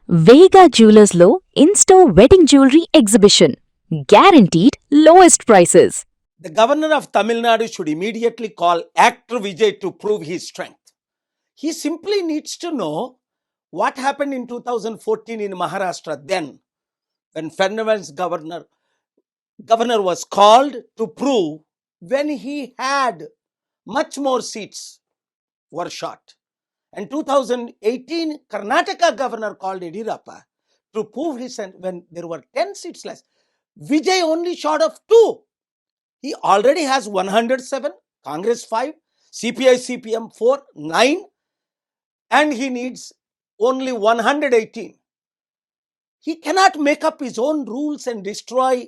Vega Jewelers Lo in-store wedding jewelry exhibition. Guaranteed lowest prices. The governor of Tamil Nadu should immediately call actor Vijay to prove his strength. He simply needs to know what happened in 2014 in Maharashtra then, when Fernandez governor was called to prove when he had much more seats were shot. And 2018, Karnataka governor called Yediyurappa to prove his when there were 10 seats less. Vijay only short of 2. He already has 107, Congress 5, CPI CPM 4, 9, and he needs only 118. He cannot make up his own rules and destroy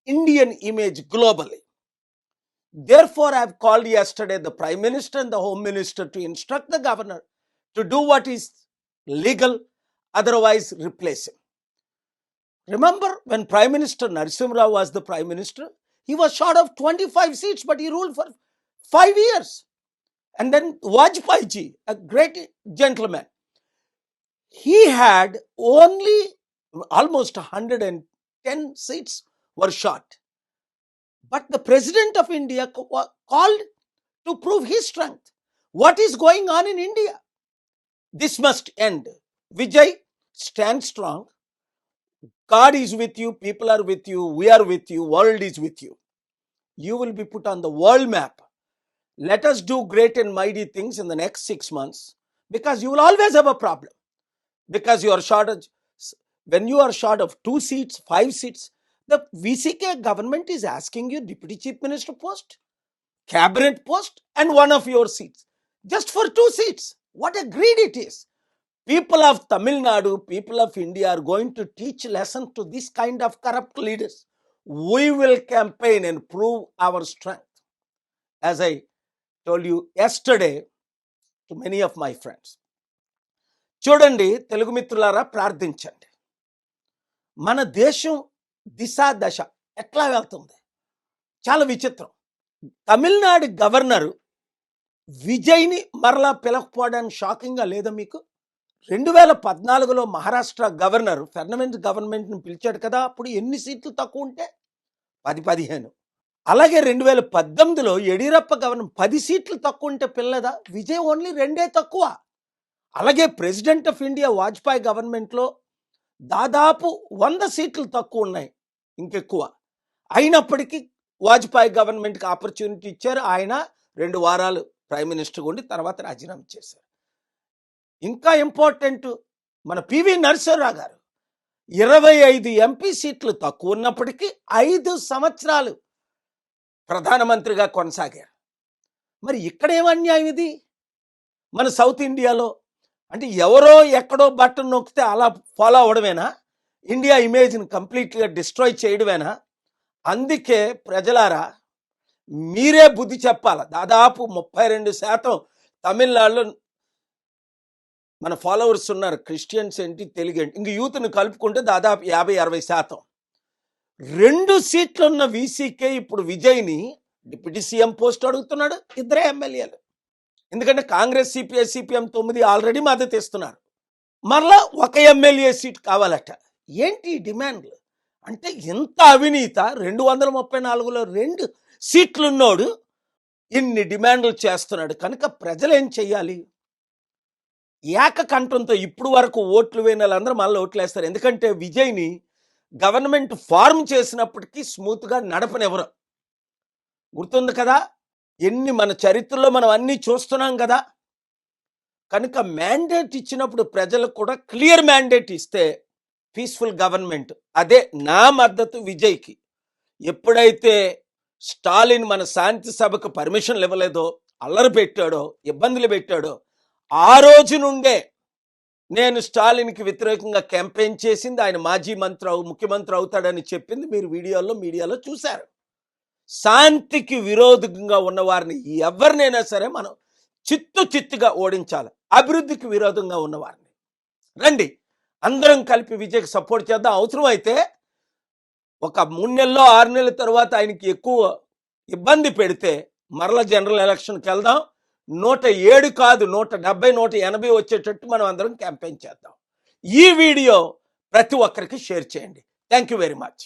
Indian image globally. Therefore, I have called yesterday the Prime Minister and the Home Minister to instruct the governor to do what is legal, otherwise replace him. Remember when Prime Minister Narasimha Rao was the Prime Minister, he was short of 25 seats, but he ruled for 5 years. And then Vajpayee ji, a great gentleman, he had only almost 110 seats were shot. But the President of India called to prove his strength. What is going on in India? This must end. Vijay, stand strong. God is with you, people are with you, we are with you, world is with you. You will be put on the world map. Let us do great and mighty things in the next 6 months, because you will always have a problem. Because you are short of, when you are short of 2 seats, 5 seats, the VCK government is asking you Deputy Chief Minister post, cabinet post, and one of your seats. Just for 2 seats. What a greed it is. People of Tamil Nadu, people of India are going to teach lesson to this kind of corrupt leaders. We will campaign and prove our strength. As I told you yesterday to many of my friends. చూడండి తెలుగు మిత్రులారా, ప్రార్థించండి. మన దేశం దిశ దశ ఎట్లా వెళ్తుంది చాలా విచిత్రం. తమిళనాడు గవర్నరు విజయ్ని మరలా పిలకపోవడానికి షాకింగ్గా లేదా మీకు? 2014లో మహారాష్ట్ర గవర్నర్ ఫెర్నాండెస్ గవర్నమెంట్ని పిలిచాడు కదా, అప్పుడు ఎన్ని సీట్లు తక్కువ ఉంటే 10-15. అలాగే 2018లో యడియూరప్ప గవర్నర్ 10 సీట్లు తక్కువ ఉంటే పిల్లదా? విజయ్ ఓన్లీ 2 తక్కువ. అలాగే ప్రెసిడెంట్ ఆఫ్ ఇండియా వాజ్పేయి గవర్నమెంట్లో దాదాపు 100 సీట్లు తక్కువ ఉన్నాయి, ఇంకెక్కువ. అయినప్పటికీ వాజ్పేయి గవర్నమెంట్కి ఆపర్చునిటీ ఇచ్చారు. ఆయన 2 వారాలు ప్రైమ్ మినిస్టర్గా ఉండి తర్వాత రాజీనామా చేశారు. ఇంకా ఇంపార్టెంట్, మన పివి నరసింహారావు గారు 25 ఎంపీ సీట్లు తక్కువ ఉన్నప్పటికీ 5 సంవత్సరాలు ప్రధానమంత్రిగా కొనసాగారు. మరి ఇక్కడ ఏం అన్యాయం ఇది? మన సౌత్ ఇండియాలో అంటే ఎవరో ఎక్కడో బటన్ నొక్కితే అలా ఫాలో అవడమేనా? ఇండియా ఇమేజ్ని కంప్లీట్గా డిస్ట్రాయ్ చేయడమేనా? అందుకే ప్రజలారా, మీరే బుద్ధి చెప్పాలి. దాదాపు 32% తమిళనాడులో మన ఫాలోవర్స్ ఉన్నారు. క్రిస్టియన్స్ ఏంటి, తెలుగు ఏంటి, ఇంక యూత్ని కలుపుకుంటే దాదాపు 50-60%. 2 సీట్లు ఉన్న వీసీకే ఇప్పుడు విజయ్ని డిప్యూటీ సీఎం పోస్ట్ అడుగుతున్నాడు. 2 ఎమ్మెల్యేలు. ఎందుకంటే కాంగ్రెస్, సిపిఐ సిపిఎం 9 ఆల్రెడీ మద్దతు ఇస్తున్నారు. మరలా 1 ఎమ్మెల్యే సీట్ కావాలట. ఏంటి డిమాండ్లు? అంటే ఎంత అవినీత! 234లో 2 సీట్లున్నోడు ఇన్ని డిమాండ్లు చేస్తున్నాడు. కనుక ప్రజలు ఏం చెయ్యాలి? ఏకకంఠంతో ఇప్పుడు వరకు ఓట్లు వేయని వాళ్ళందరూ మళ్ళీ ఓట్లు వేస్తారు. ఎందుకంటే విజయ్ని గవర్నమెంట్ ఫార్మ్ చేసినప్పటికీ స్మూత్గా నడపనివ్వరు. గుర్తుంది కదా, ఎన్ని మన చరిత్రలో మనం అన్నీ చూస్తున్నాం కదా. కనుక మ్యాండేట్ ఇచ్చినప్పుడు ప్రజలకు కూడా క్లియర్ మ్యాండేట్ ఇస్తే పీస్ఫుల్ గవర్నమెంట్. అదే నా మద్దతు విజయ్కి. ఎప్పుడైతే స్టాలిన్ మన శాంతి సభకు పర్మిషన్లు ఇవ్వలేదో, అల్లరి పెట్టాడో, ఇబ్బందులు పెట్టాడో, ఆ రోజు నుండే నేను స్టాలిన్కి వ్యతిరేకంగా క్యాంపెయిన్ చేసింది. ఆయన మాజీ ముఖ్యమంత్రి అవుతాడని చెప్పింది మీరు మీడియాలో చూశారు. శాంతికి విరోధంగా ఉన్నవారిని ఎవరినైనా సరే మనం చిత్తుగా ఓడించాలి. అభివృద్ధికి విరోధంగా ఉన్నవారిని రండి అందరం కలిపి విజయ్కి సపోర్ట్ చేద్దాం. అవసరం అయితే ఒక 3 నెలల్లో 6 నెలల తర్వాత ఆయనకి ఎక్కువ ఇబ్బంది పెడితే మరలా జనరల్ ఎలక్షన్కి వెళ్దాం. 107 కాదు 170 180 వచ్చేటట్టు మనం అందరం క్యాంపెయిన్ చేద్దాం. ఈ వీడియో ప్రతి ఒక్కరికి షేర్ చేయండి. Thank you very much.